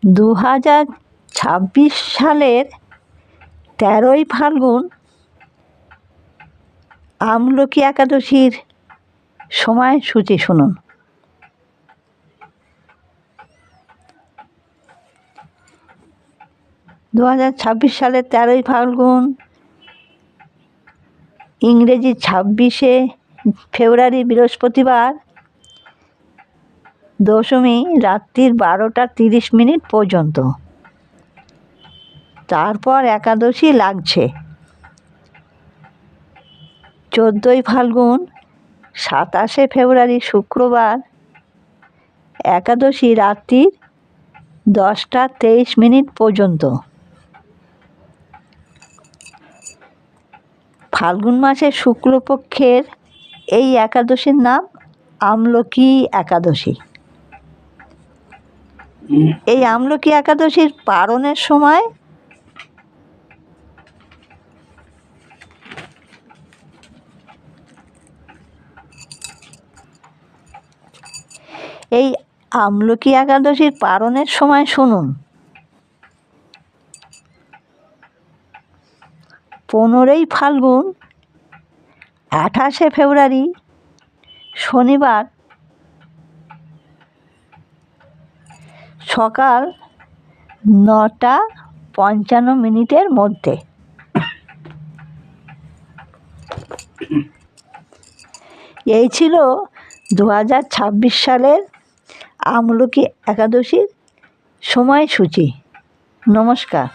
2026 সালের 13ই ফাল্গুন আমলকি একাদশীর সময়সূচি শুনুন। 2026 সালের 13ই ফাল্গুন, ইংরেজি 26শে ফেব্রুয়ারি বৃহস্পতিবার, দশমী রাত্রির 12টা 30 পর্যন্ত। তারপর একাদশী লাগছে 14ই ফাল্গুন, 27শে ফেব্রুয়ারি শুক্রবার, একাদশী রাত্রির 10টা 23 পর্যন্ত। ফাল্গুন মাসের শুক্লপক্ষের এই একাদশীর নাম আমলকি একাদশী। এই আমলকি একাদশীর পারণের সময় শুনুন। 15ই ফাল্গুন, 28শে ফেব্রুয়ারি শনিবার, সকাল 9টা 55 মধ্যে। এই ছিল 2026 সালের আমলকি একাদশীর সময়সূচি। নমস্কার।